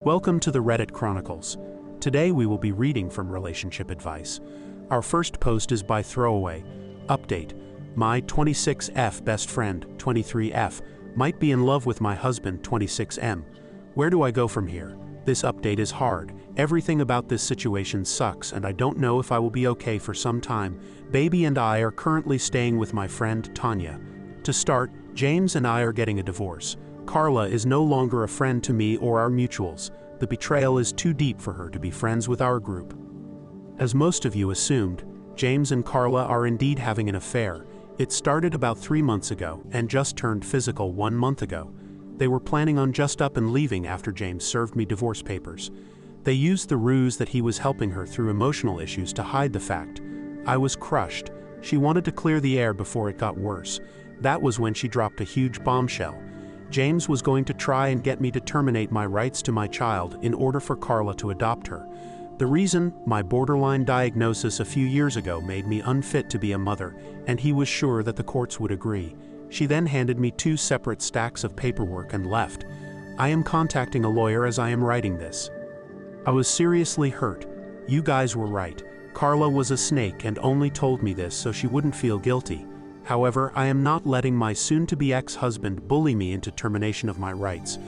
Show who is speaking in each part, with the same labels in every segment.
Speaker 1: Welcome to the Reddit Chronicles. Today we will be reading from Relationship Advice. Our first post is by Throwaway. Update. My 26F best friend, 23F, might be in love with my husband, 26M. Where do I go from here? This update is hard. Everything about this situation sucks and I don't know if I will be okay for some time. Baby and I are currently staying with my friend, Tanya. To start, James and I are getting a divorce. Carla is no longer a friend to me or our mutuals. The betrayal is too deep for her to be friends with our group. As most of you assumed, James and Carla are indeed having an affair. It started about 3 months ago and just turned physical 1 month ago. They were planning on just up and leaving after James served me divorce papers. They used the ruse that he was helping her through emotional issues to hide the fact. I was crushed. She wanted to clear the air before it got worse. That was when she dropped a huge bombshell. James was going to try and get me to terminate my rights to my child in order for Carla to adopt her. The reason, my borderline diagnosis a few years ago made me unfit to be a mother, and he was sure that the courts would agree. She then handed me 2 separate stacks of paperwork and left. I am contacting a lawyer as I am writing this. I was seriously hurt. You guys were right. Carla was a snake and only told me this so she wouldn't feel guilty. However, I am not letting my soon-to-be ex-husband bully me into termination of my rights.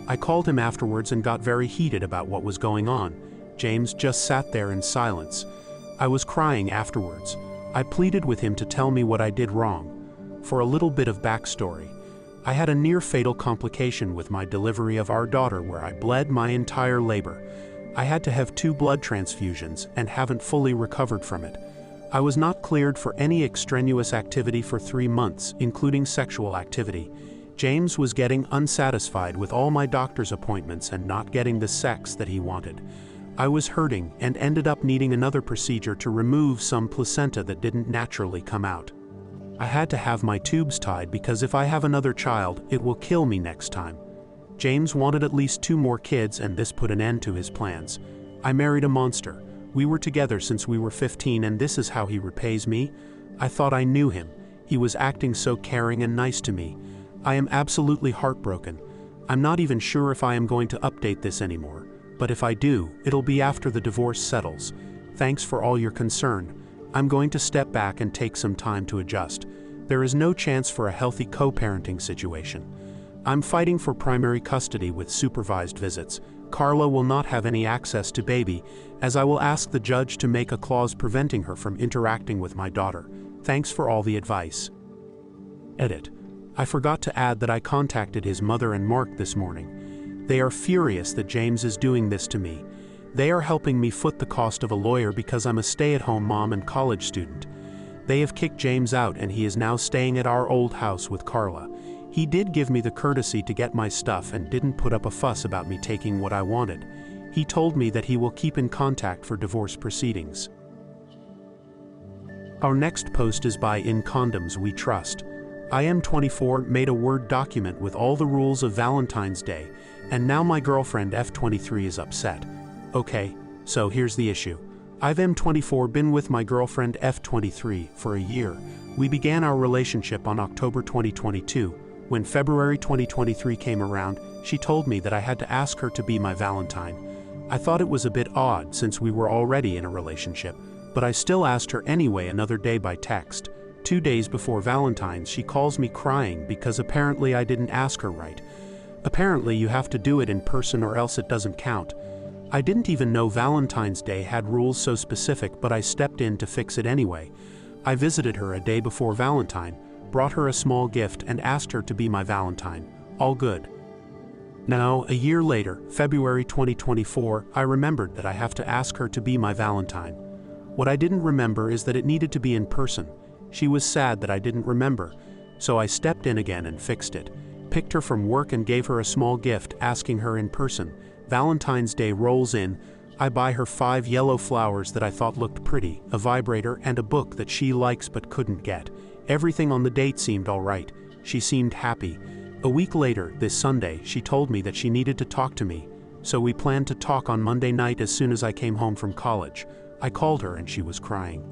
Speaker 1: I called him afterwards and got very heated about what was going on. James just sat there in silence. I was crying afterwards. I pleaded with him to tell me what I did wrong. For a little bit of backstory, I had a near-fatal complication with my delivery of our daughter where I bled my entire labor. I had to have 2 blood transfusions and haven't fully recovered from it. I was not cleared for any extraneous activity for 3 months, including sexual activity. James was getting unsatisfied with all my doctor's appointments and not getting the sex that he wanted. I was hurting and ended up needing another procedure to remove some placenta that didn't naturally come out. I had to have my tubes tied because if I have another child, it will kill me next time. James wanted at least 2 more kids and this put an end to his plans. I married a monster. We were together since we were 15 and this is how he repays me? I thought I knew him. He was acting so caring and nice to me. I am absolutely heartbroken. I'm not even sure if I am going to update this anymore. But if I do, it'll be after the divorce settles. Thanks for all your concern. I'm going to step back and take some time to adjust. There is no chance for a healthy co-parenting situation. I'm fighting for primary custody with supervised visits. Carla will not have any access to baby, as I will ask the judge to make a clause preventing her from interacting with my daughter. Thanks for all the advice. Edit. I forgot to add that I contacted his mother and Mark this morning. They are furious that James is doing this to me. They are helping me foot the cost of a lawyer because I'm a stay-at-home mom and college student. They have kicked James out and he is now staying at our old house with Carla. He did give me the courtesy to get my stuff and didn't put up a fuss about me taking what I wanted. He told me that he will keep in contact for divorce proceedings. Our next post is by In Condoms We Trust. I am 24 made a Word document with all the rules of Valentine's Day, and now my girlfriend F23 is upset. Okay, so here's the issue. I've M24 been with my girlfriend F23 for a year. We began our relationship on October 2022. When February 2023 came around, she told me that I had to ask her to be my Valentine. I thought it was a bit odd since we were already in a relationship, but I still asked her anyway another day by text. 2 days before Valentine's, she calls me crying because apparently I didn't ask her right. Apparently you have to do it in person or else it doesn't count. I didn't even know Valentine's Day had rules so specific, but I stepped in to fix it anyway. I visited her a day before Valentine, brought her a small gift and asked her to be my Valentine. All good. Now, a year later, February 2024, I remembered that I have to ask her to be my Valentine. What I didn't remember is that it needed to be in person. She was sad that I didn't remember, so I stepped in again and fixed it. Picked her from work and gave her a small gift, asking her in person. Valentine's Day rolls in. I buy her 5 yellow flowers that I thought looked pretty, a vibrator, and a book that she likes but couldn't get. Everything on the date seemed all right. She seemed happy. A week later, this Sunday, she told me that she needed to talk to me. So we planned to talk on Monday night as soon as I came home from college. I called her and she was crying.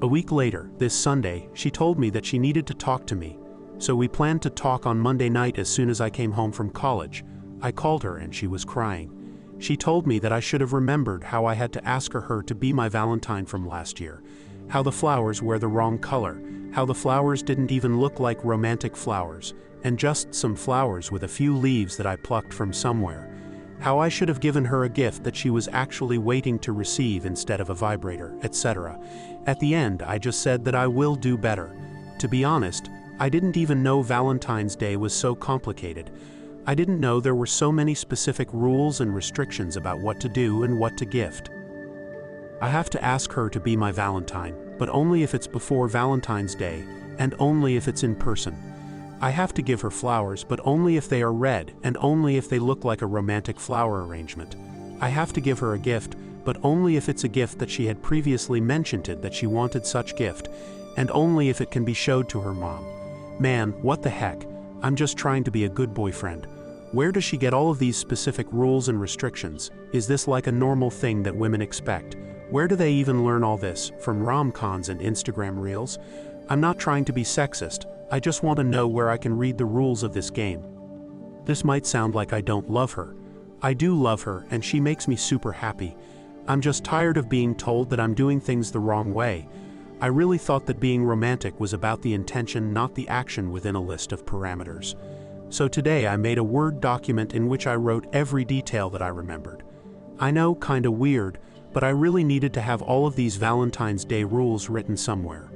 Speaker 1: A week later, this Sunday, she told me that she needed to talk to me. So we planned to talk on Monday night as soon as I came home from college. I called her and she was crying. She told me that I should have remembered how I had to ask her to be my Valentine from last year, how the flowers were the wrong color, how the flowers didn't even look like romantic flowers, and just some flowers with a few leaves that I plucked from somewhere, how I should have given her a gift that she was actually waiting to receive instead of a vibrator, etc. At the end, I just said that I will do better. To be honest, I didn't even know Valentine's Day was so complicated. I didn't know there were so many specific rules and restrictions about what to do and what to gift. I have to ask her to be my Valentine, but only if it's before Valentine's Day, and only if it's in person. I have to give her flowers, but only if they are red, and only if they look like a romantic flower arrangement. I have to give her a gift, but only if it's a gift that she had previously mentioned that she wanted such gift, and only if it can be showed to her mom. Man, what the heck? I'm just trying to be a good boyfriend. Where does she get all of these specific rules and restrictions? Is this like a normal thing that women expect? Where do they even learn all this? From rom-coms and Instagram reels? I'm not trying to be sexist, I just want to know where I can read the rules of this game. This might sound like I don't love her. I do love her, and she makes me super happy. I'm just tired of being told that I'm doing things the wrong way. I really thought that being romantic was about the intention, not the action within a list of parameters. So today I made a Word document in which I wrote every detail that I remembered. I know, kinda weird, but I really needed to have all of these Valentine's Day rules written somewhere.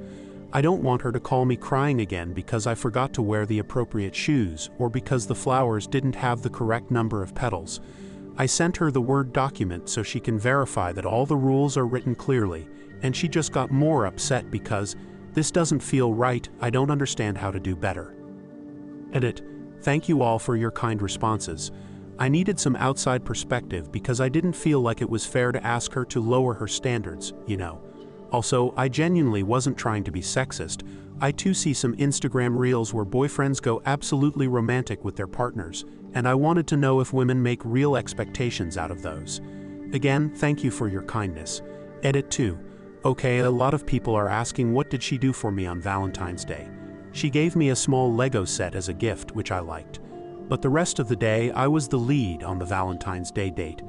Speaker 1: I don't want her to call me crying again because I forgot to wear the appropriate shoes or because the flowers didn't have the correct number of petals. I sent her the Word document so she can verify that all the rules are written clearly, and she just got more upset because, this doesn't feel right, I don't understand how to do better. Edit. Thank you all for your kind responses. I needed some outside perspective because I didn't feel like it was fair to ask her to lower her standards, you know. Also, I genuinely wasn't trying to be sexist. I too see some Instagram reels where boyfriends go absolutely romantic with their partners, and I wanted to know if women make real expectations out of those. Again, thank you for your kindness. Edit 2. Okay, a lot of people are asking what did she do for me on Valentine's Day. She gave me a small Lego set as a gift, which I liked. But the rest of the day, I was the lead on the Valentine's Day date.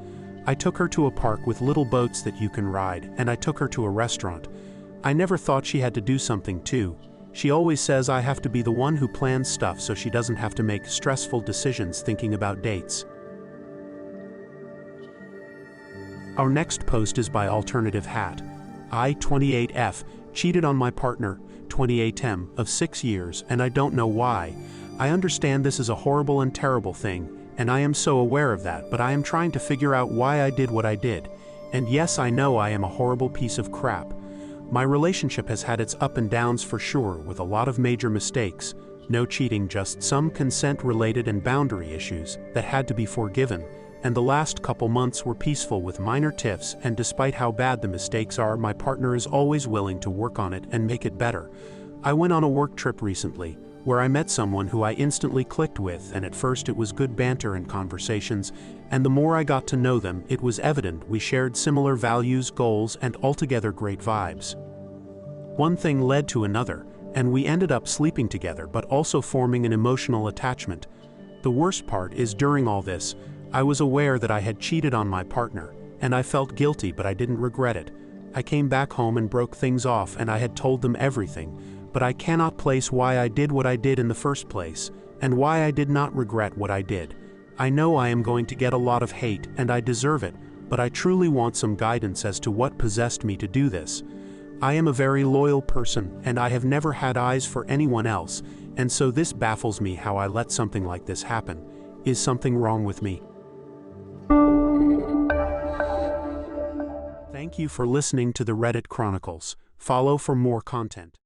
Speaker 1: I took her to a park with little boats that you can ride, and I took her to a restaurant. I never thought she had to do something too. She always says I have to be the one who plans stuff so she doesn't have to make stressful decisions thinking about dates. Our next post is by Alternative Hat. I, 28F, cheated on my partner, 28M, of 6 years, and I don't know why. I understand this is a horrible and terrible thing, and I am so aware of that, but I am trying to figure out why I did what I did. And yes, I know I am a horrible piece of crap. My relationship has had its up and downs for sure, with a lot of major mistakes. No cheating, just some consent-related and boundary issues that had to be forgiven. And the last couple months were peaceful with minor tiffs, and despite how bad the mistakes are, my partner is always willing to work on it and make it better. I went on a work trip recently, where I met someone who I instantly clicked with, and at first it was good banter and conversations, and the more I got to know them, it was evident we shared similar values, goals, and altogether great vibes. One thing led to another, and we ended up sleeping together but also forming an emotional attachment. The worst part is during all this, I was aware that I had cheated on my partner, and I felt guilty, but I didn't regret it. I came back home and broke things off, and I had told them everything, but I cannot place why I did what I did in the first place, and why I did not regret what I did. I know I am going to get a lot of hate, and I deserve it, but I truly want some guidance as to what possessed me to do this. I am a very loyal person, and I have never had eyes for anyone else, and so this baffles me how I let something like this happen. Is something wrong with me? Thank you for listening to the Reddit Chronicles. Follow for more content.